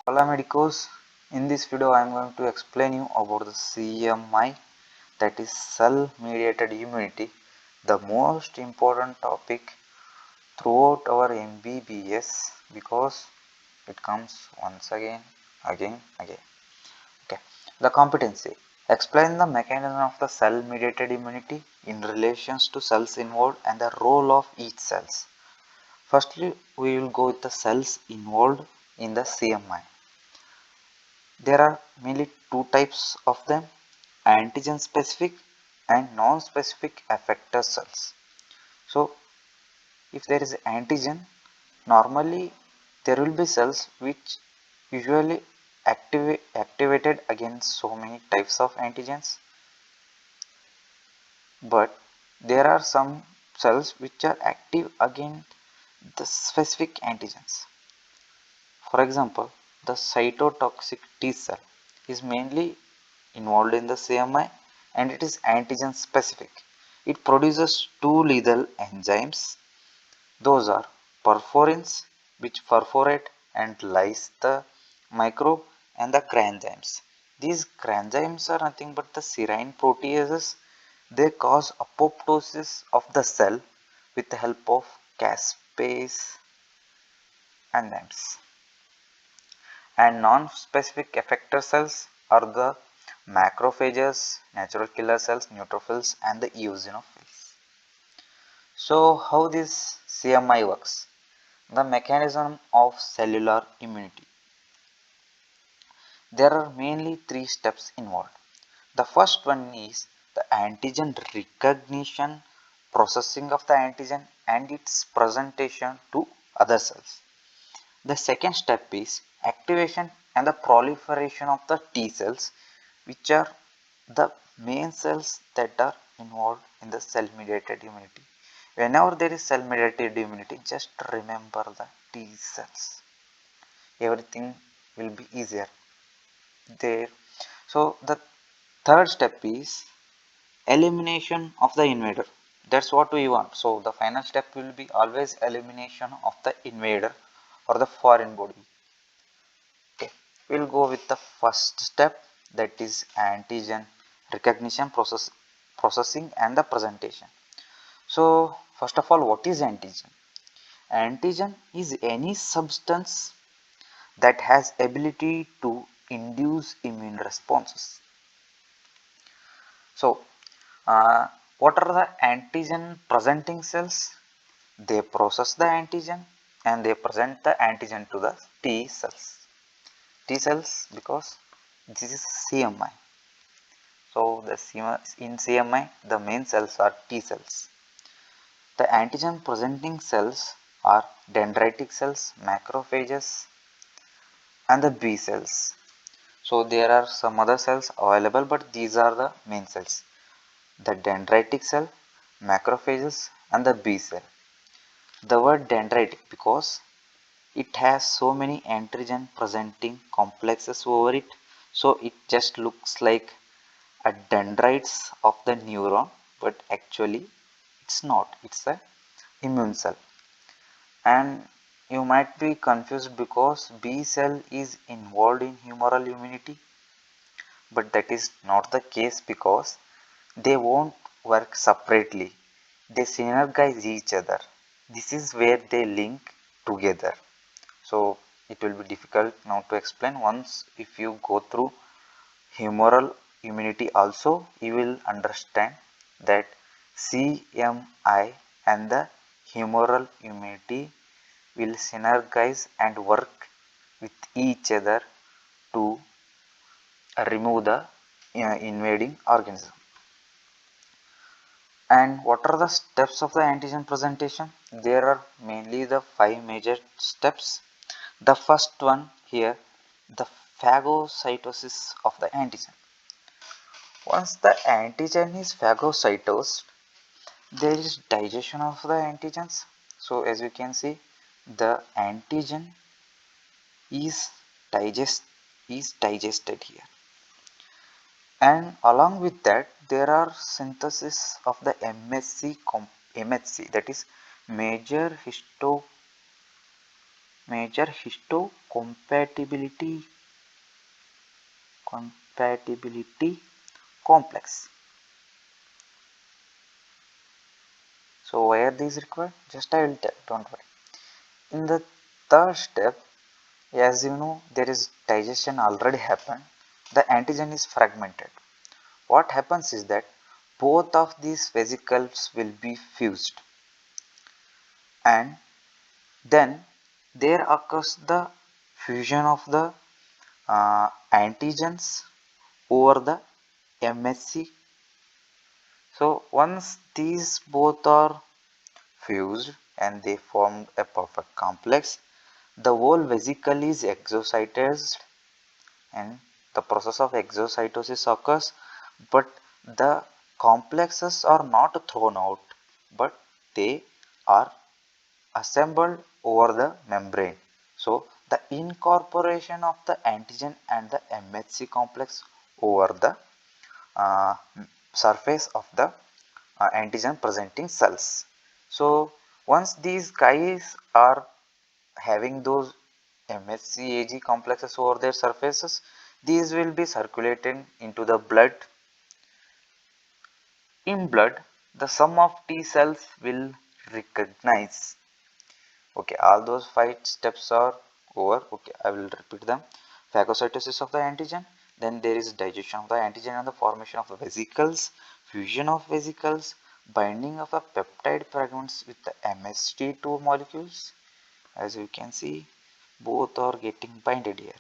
Hola medicos, in this video I am going to explain you about the CMI, that is cell mediated immunity, the most important topic throughout our MBBS because it comes once again. Okay. The competency. Explain the mechanism of the cell mediated immunity in relations to cells involved and the role of each cells. Firstly, we will go with the cells involved in the CMI. There are mainly two types of them, antigen specific and non-specific effector cells. So if there is antigen, normally there will be cells which usually activated against so many types of antigens, but there are some cells which are active against the specific antigens. For example, the cytotoxic T cell is mainly involved in the CMI and it is antigen specific. It produces two lethal enzymes. Those are perforins, which perforate and lyse the microbe, and the granzymes. These granzymes are nothing but the serine proteases. They cause apoptosis of the cell with the help of caspase enzymes. And non-specific effector cells are the macrophages, natural killer cells, neutrophils, and the eosinophils. So how this CMI works? The mechanism of cellular immunity. There are mainly three steps involved. The first one is the antigen recognition, processing of the antigen and its presentation to other cells. The second step is activation and the proliferation of the T cells, which are the main cells that are involved in the cell mediated immunity. Whenever there is cell mediated immunity, just remember the T cells. Everything will be easier there. So the third step is elimination of the invader. That's what we want. So the final step will be always elimination of the invader or the foreign body. Okay, we'll go with the first step, that is antigen recognition, processing and the presentation. So first of all, what is antigen? Antigen is any substance that has ability to induce immune responses. So what are the antigen presenting cells? They process the antigen and they present the antigen to the T cells. T cells because this is CMI. So in CMI the main cells are T cells. The antigen presenting cells are dendritic cells, macrophages and the B cells. So there are some other cells available, but these are the main cells. The dendritic cell, macrophages and the B cell. The word dendritic because it has so many antigen presenting complexes over it, so it just looks like a dendrites of the neuron, but actually it's not, it's a immune cell. And you might be confused because B cell is involved in humoral immunity, but that is not the case because they won't work separately, they synergize each other. This is where they link together. So it will be difficult now to explain. Once if you go through humoral immunity also, you will understand that CMI and the humoral immunity will synergize and work with each other to remove the invading organism. And what are the steps of the antigen presentation? There are mainly the 5 major steps. The first one here, the phagocytosis of the antigen. Once the antigen is phagocytosed, there is digestion of the antigens. So as we can see, the antigen is digested here. And along with that, there are synthesis of the MHC, that is major major histocompatibility complex. So why are these required? Just I will tell, don't worry. In the third step, as you know, there is digestion already happened. The antigen is fragmented. What happens is that both of these vesicles will be fused, and then there occurs the fusion of the antigens over the MHC. So once these both are fused and they form a perfect complex, the whole vesicle is exocytosed, and the process of exocytosis occurs, but the complexes are not thrown out, but they are assembled over the membrane. So the incorporation of the antigen and the MHC complex over the uh, surface of the antigen presenting cells. So once these guys are having those MHC-Ag complexes over their surfaces, these will be circulated into the blood. In blood, the sum of T cells will recognize. Okay, all those 5 steps are over. Okay, I will repeat them. Phagocytosis of the antigen, then there is digestion of the antigen and the formation of the vesicles, fusion of vesicles, binding of the peptide fragments with the MHT2 molecules. As you can see, both are getting binded here.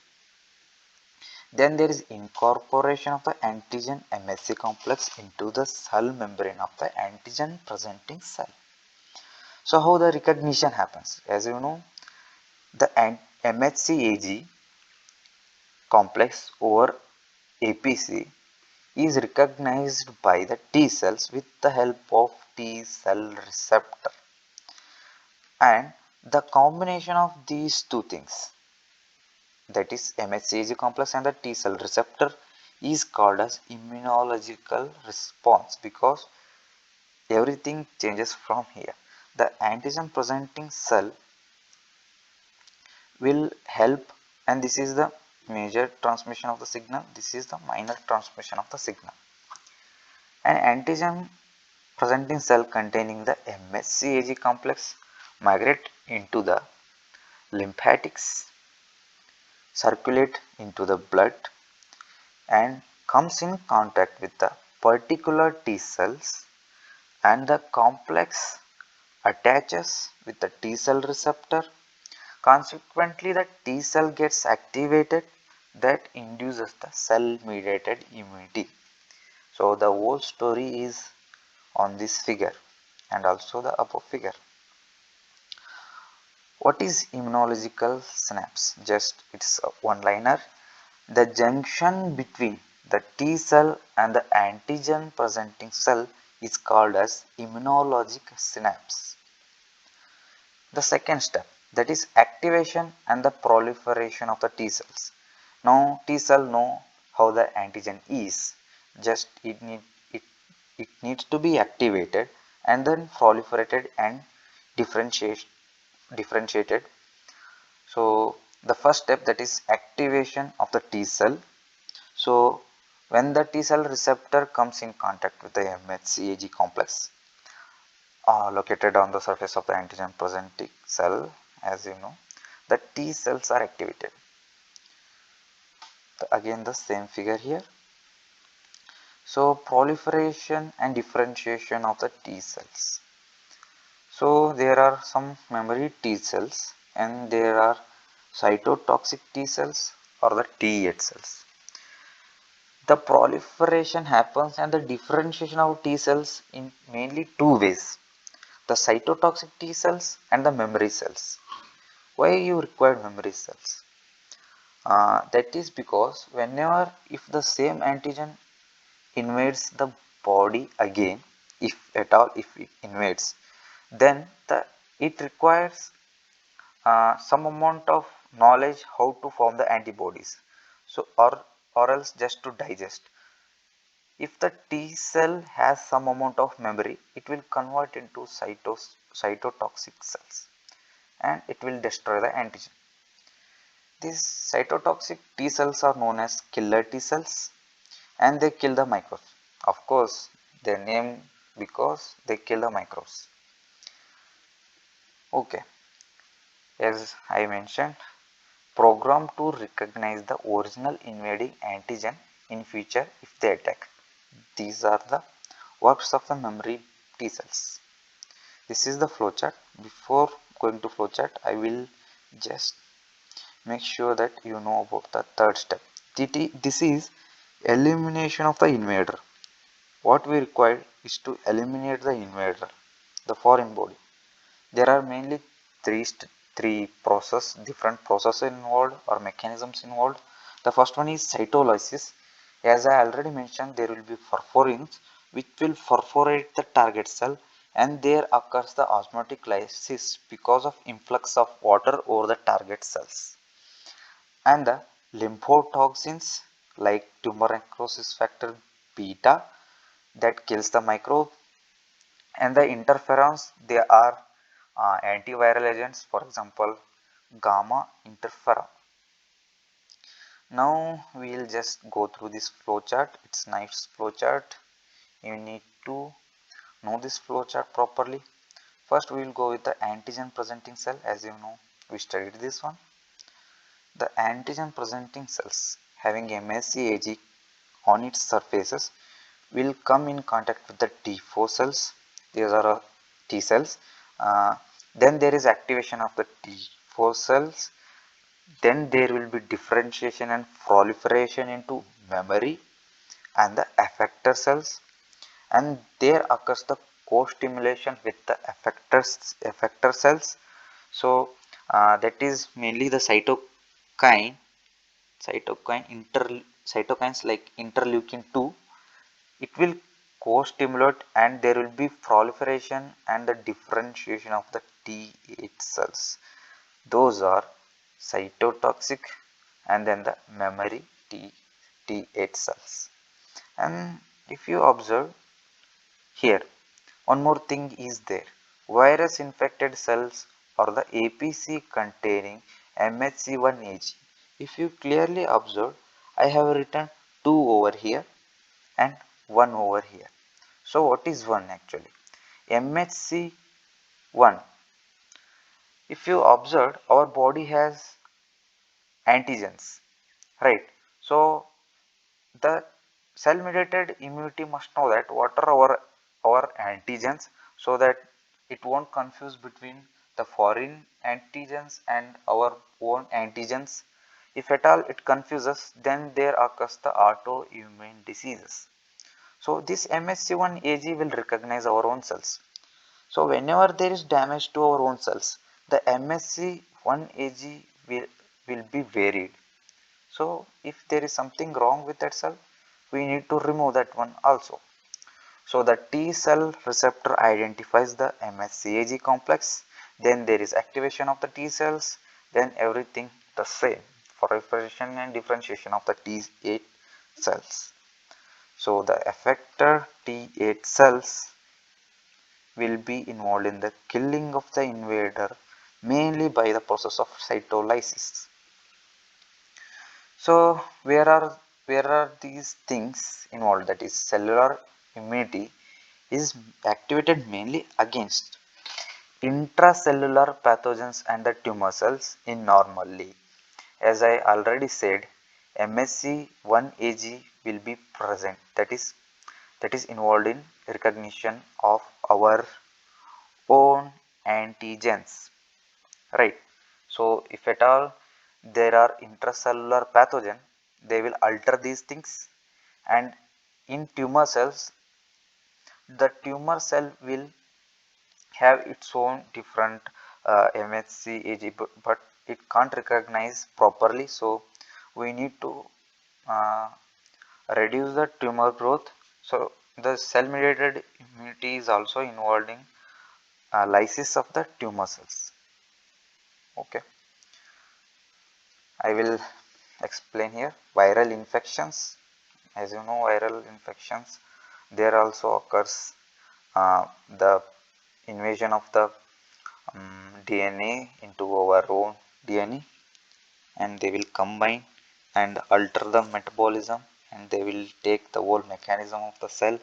Then there is incorporation of the antigen MHC complex into the cell membrane of the antigen presenting cell. So how the recognition happens? As you know, the MHC-Ag complex over APC is recognized by the T cells with the help of T cell receptor, and the combination of these two things, that is MHC-Ag complex and the T cell receptor, is called as immunological response, because everything changes from here. The antigen presenting cell will help, and this is the major transmission of the signal, this is the minor transmission of the signal. An antigen presenting cell containing the MHC-Ag complex migrate into the lymphatics, circulate into the blood, and comes in contact with the particular T cells, and the complex attaches with the T cell receptor. Consequently, the T cell gets activated, that induces the cell mediated immunity. So the whole story is on this figure and also the above figure. What is immunological synapse? Just it's a one-liner. The junction between the T cell and the antigen presenting cell is called as immunologic synapse. The second step, that is activation and the proliferation of the T cells. Now T cell know how the antigen is, just it needs to be activated and then proliferated and differentiated. So the first step, that is activation of the T cell. So when the T cell receptor comes in contact with the MHC-Ag complex located on the surface of the antigen presenting cell, as you know, the T cells are activated. Again the same figure here. So proliferation and differentiation of the T cells. So there are some memory T cells and there are cytotoxic T cells or the T8 cells. The proliferation happens and the differentiation of T cells in mainly two ways: the cytotoxic T cells and the memory cells. Why you require memory cells? That is because whenever if the same antigen invades the body again, if at all if it invades, then it requires some amount of knowledge how to form the antibodies, so or else just to digest. If the T cell has some amount of memory, it will convert into cytotoxic cells and it will destroy the antigen. These cytotoxic T cells are known as killer T cells, and they kill the microbes. Of course, they name because they kill the microbes. Okay, as I mentioned, programmed to recognize the original invading antigen in future if they attack. These are the works of the memory T cells. This is the flowchart. Before going to flowchart, I will just make sure that you know about the third step. This is elimination of the invader. What we require is to eliminate the invader, the foreign body. There are mainly different processes involved or mechanisms involved. The first one is cytolysis. As I already mentioned, there will be perforins which will perforate the target cell, and there occurs the osmotic lysis because of influx of water over the target cells. And the lymphotoxins like tumor necrosis factor beta that kills the microbe, and the interferons, they are antiviral agents, for example gamma interferon. Now we will just go through this flowchart. It's nice flowchart. You need to know this flowchart properly. First we will go with the antigen presenting cell. As you know, we studied this one. The antigen presenting cells having MSC-Ag on its surfaces will come in contact with the T4 cells. These are T cells. Then there is activation of the T4 cells. Then there will be differentiation and proliferation into memory and the effector cells. And there occurs the co-stimulation with the effector cells. So that is mainly the cytokines like interleukin 2. It will co-stimulate, and there will be proliferation and the differentiation of the T8 cells. Those are cytotoxic and then the memory T8 cells. And if you observe here, one more thing is there. Virus infected cells or the APC containing MHC1 Ag. If you clearly observe, I have written 2 over here and 1 over here. So what is 1 actually? MHC1. If you observe, our body has antigens, right? So the cell mediated immunity must know that what are our antigens, so that it won't confuse between the foreign antigens and our own antigens. If at all it confuses, then there occurs the autoimmune diseases. So this MHC1 Ag will recognize our own cells. So whenever there is damage to our own cells, the MHC1 Ag will be varied. So if there is something wrong with that cell, we need to remove that one also. So the T cell receptor identifies the MHC-Ag complex, then there is activation of the T cells, then everything the same, proliferation and differentiation of the T8 cells. So the effector T8 cells will be involved in the killing of the invader mainly by the process of cytolysis. So where are these things involved? That is, cellular immunity is activated mainly against intracellular pathogens and the tumor cells in normally. As I already said, MSC1 Ag will be present. That is involved in recognition of our own antigens, right? So if at all there are intracellular pathogen, they will alter these things, and in tumor cells, the tumor cell will have its own different MHC-Ag, but it can't recognize properly. So we need to uh, reduce the tumor growth. So the cell mediated immunity is also involved in lysis of the tumor cells. Okay, I will explain here. Viral infections. As you know, viral infections, there also occurs the invasion of the DNA into our own DNA. and they will combine and alter the metabolism, and they will take the whole mechanism of the cell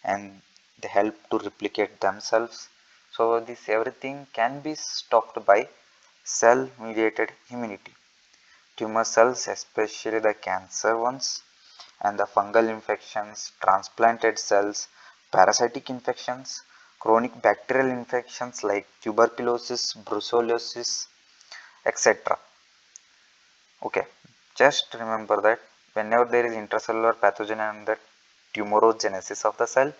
and they help to replicate themselves. So this everything can be stopped by cell mediated immunity. Tumor cells, especially the cancer ones, and the fungal infections, transplanted cells, parasitic infections, chronic bacterial infections like tuberculosis, brucellosis, etc. Okay, just remember that whenever there is intracellular pathogen and the tumorogenesis of the cell,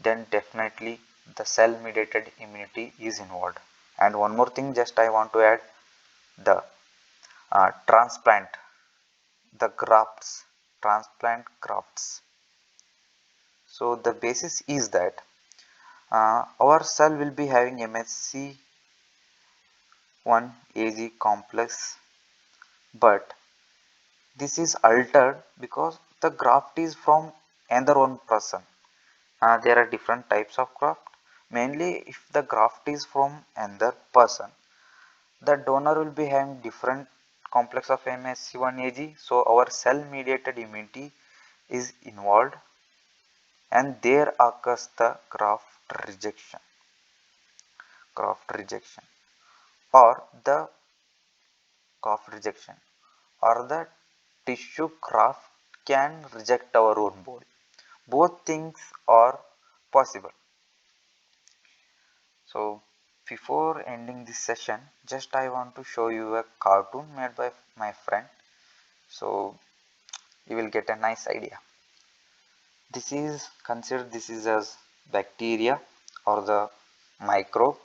then definitely the cell mediated immunity is involved. And one more thing, just I want to add the transplant, the grafts, transplant grafts. So the basis is that our cell will be having MHC1 Ag complex, but this is altered because the graft is from another one person. There are different types of graft. Mainly if the graft is from another person, the donor will be having different complex of MHC1 Ag. So our cell mediated immunity is involved, and there occurs the graft rejection or the graft rejection or the tissue graft can reject our own body. Both things are possible. So before ending this session, just I want to show you a cartoon made by my friend, so you will get a nice idea. This is considered, this is as bacteria or the microbe.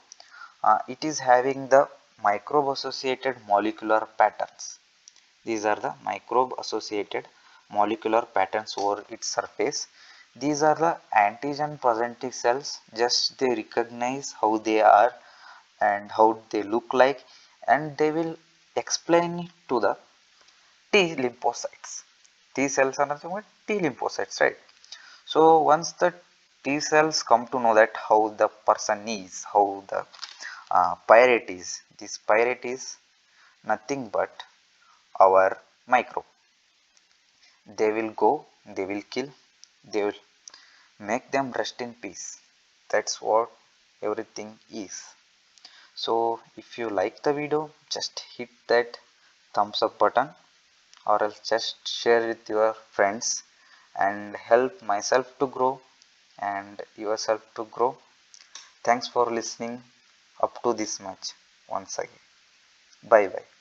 It is having the microbe associated molecular patterns. These are the microbe associated molecular patterns over its surface. These are the antigen presenting cells. Just they recognize how they are and how they look like, and they will explain it to the T lymphocytes. T cells are nothing but T lymphocytes, right? So once the T cells come to know that how the person is, how the pirate is, this pirate is nothing but our microbe. They will go, they will kill, they will make them rest in peace. That's what everything is. So if you like the video, just hit that thumbs up button, or else just share with your friends and help myself to grow and yourself to grow. Thanks for listening up to this much once again. Bye bye.